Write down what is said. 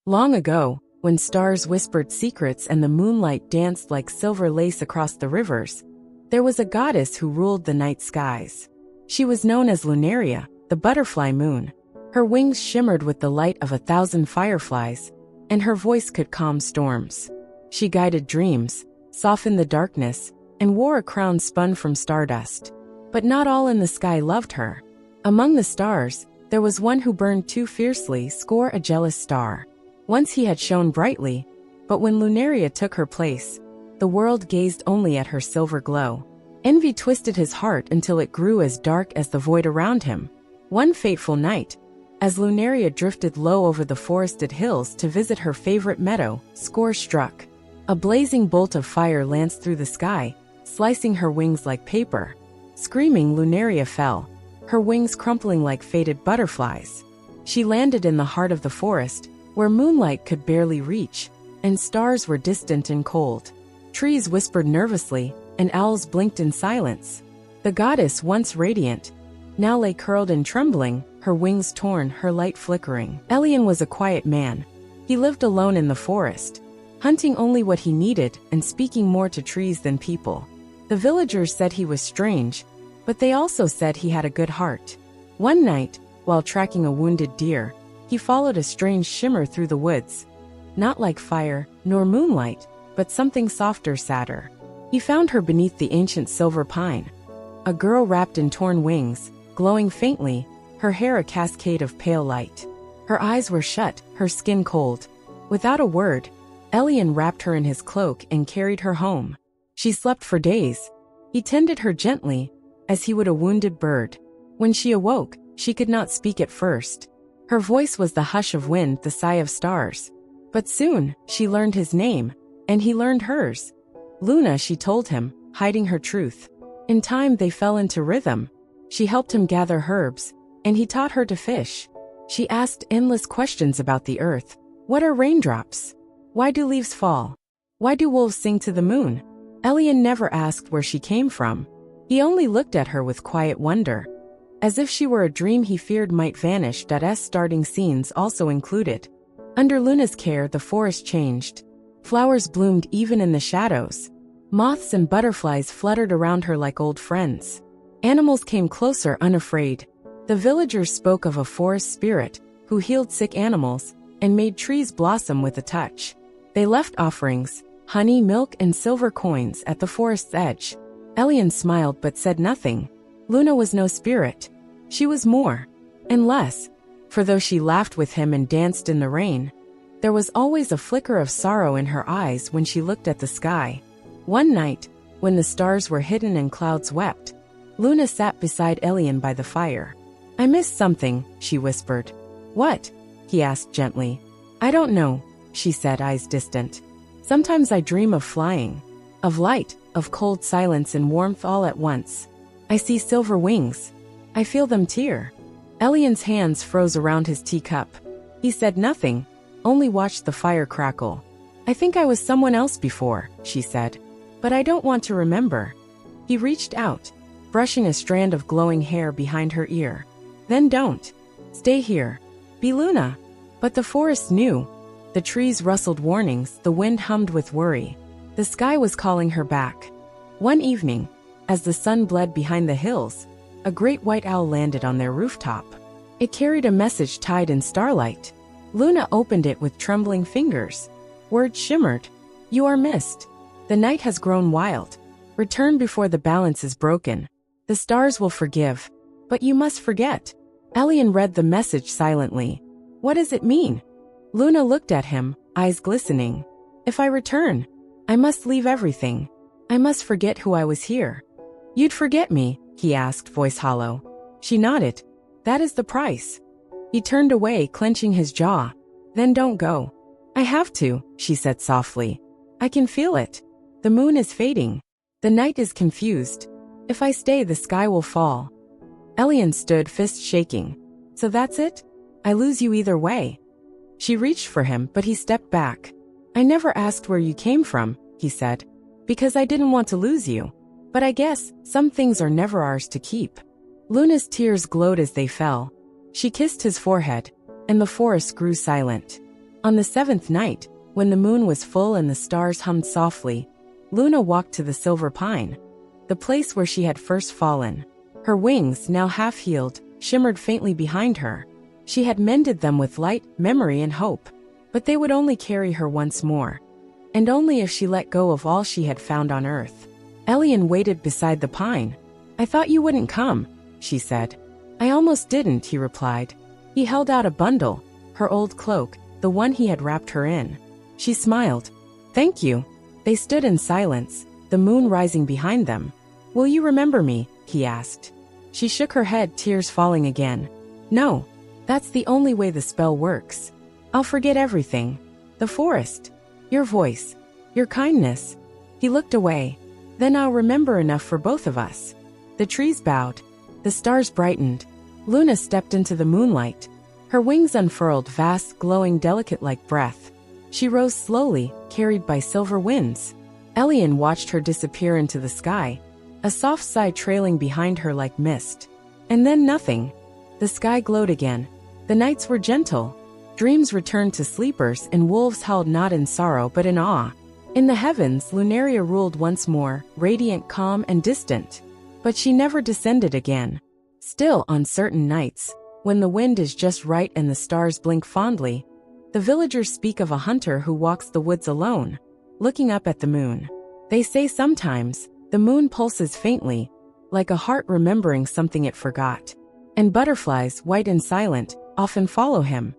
Long ago, when stars whispered secrets and the moonlight danced like silver lace across the rivers, there was a goddess who ruled the night skies. She was known as Lunaria, the butterfly moon. Her wings shimmered with the light of 1,000 fireflies, and her voice could calm storms. She guided dreams, softened the darkness, and wore a crown spun from stardust. But not all in the sky loved her. Among the stars, there was one who burned too fiercely, a jealous star. Once he had shone brightly, but when Lunaria took her place, the world gazed only at her silver glow. Envy twisted his heart until it grew as dark as the void around him. One fateful night, as Lunaria drifted low over the forested hills to visit her favorite meadow, struck. A blazing bolt of fire lanced through the sky, slicing her wings like paper. Screaming, Lunaria fell, her wings crumpling like faded butterflies. She landed in the heart of the forest, where moonlight could barely reach, and stars were distant and cold. Trees whispered nervously, and owls blinked in silence. The goddess, once radiant, now lay curled and trembling, her wings torn, her light flickering. Elian was a quiet man. He lived alone in the forest, hunting only what he needed and speaking more to trees than people. The villagers said he was strange, but they also said he had a good heart. One night, while tracking a wounded deer, he followed a strange shimmer through the woods. Not like fire, nor moonlight, but something softer, sadder. He found her beneath the ancient silver pine. A girl wrapped in torn wings, glowing faintly, her hair a cascade of pale light. Her eyes were shut, her skin cold. Without a word, Elian wrapped her in his cloak and carried her home. She slept for days. He tended her gently, as he would a wounded bird. When she awoke, she could not speak at first. Her voice was the hush of wind, the sigh of stars. But soon, she learned his name, and he learned hers. Luna, she told him, hiding her truth. In time they fell into rhythm. She helped him gather herbs, and he taught her to fish. She asked endless questions about the earth. What are raindrops? Why do leaves fall? Why do wolves sing to the moon? Elian never asked where she came from. He only looked at her with quiet wonder, as if she were a dream he feared might vanish. Starting scenes also included. Under Luna's care, the forest changed. Flowers bloomed even in the shadows. Moths and butterflies fluttered around her like old friends. Animals came closer, unafraid. The villagers spoke of a forest spirit who healed sick animals and made trees blossom with a touch. They left offerings, honey, milk, and silver coins at the forest's edge. Elian smiled but said nothing. Luna was no spirit. She was more. And less. For though she laughed with him and danced in the rain, there was always a flicker of sorrow in her eyes when she looked at the sky. One night, when the stars were hidden and clouds wept, Luna sat beside Elian by the fire. I missed something, she whispered. What? He asked gently. I don't know, she said, eyes distant. Sometimes I dream of flying, of light, of cold silence and warmth all at once. I see silver wings. I feel them tear. Elian's hands froze around his teacup. He said nothing, only watched the fire crackle. I think I was someone else before, she said, but I don't want to remember. He reached out, brushing a strand of glowing hair behind her ear. Then don't. Stay here. Be Luna. But the forest knew. The trees rustled warnings, the wind hummed with worry. The sky was calling her back. One evening, as the sun bled behind the hills, a great white owl landed on their rooftop. It carried a message tied in starlight. Luna opened it with trembling fingers. Words shimmered. You are missed. The night has grown wild. Return before the balance is broken. The stars will forgive. But you must forget. Elian read the message silently. What does it mean? Luna looked at him, eyes glistening. If I return, I must leave everything. I must forget who I was here. You'd forget me, he asked, voice hollow. She nodded. That is the price. He turned away, clenching his jaw. Then don't go. I have to, she said softly. I can feel it. The moon is fading. The night is confused. If I stay, the sky will fall. Elian stood, fists shaking. So that's it? I lose you either way. She reached for him, but he stepped back. I never asked where you came from, he said, because I didn't want to lose you. But I guess some things are never ours to keep. Luna's tears glowed as they fell. She kissed his forehead, and the forest grew silent. On the seventh night, when the moon was full and the stars hummed softly, Luna walked to the silver pine, the place where she had first fallen. Her wings, now half-healed, shimmered faintly behind her. She had mended them with light, memory, and hope. But they would only carry her once more, and only if she let go of all she had found on earth. Elian waited beside the pine. "I thought you wouldn't come," she said. "I almost didn't," he replied. He held out a bundle, her old cloak, the one he had wrapped her in. She smiled. "Thank you." They stood in silence, the moon rising behind them. "Will you remember me?" he asked. She shook her head, tears falling again. "No. That's the only way the spell works. I'll forget everything. The forest. Your voice. Your kindness." He looked away. "Then I'll remember enough for both of us." The trees bowed. The stars brightened. Luna stepped into the moonlight. Her wings unfurled, vast, glowing, delicate like breath. She rose slowly, carried by silver winds. Elian watched her disappear into the sky, a soft sigh trailing behind her like mist. And then nothing. The sky glowed again. The nights were gentle. Dreams returned to sleepers, and wolves howled not in sorrow but in awe. In the heavens, Lunaria ruled once more, radiant, calm, and distant. But she never descended again. Still, on certain nights, when the wind is just right and the stars blink fondly, the villagers speak of a hunter who walks the woods alone, looking up at the moon. They say sometimes, the moon pulses faintly, like a heart remembering something it forgot. And butterflies, white and silent, often follow him.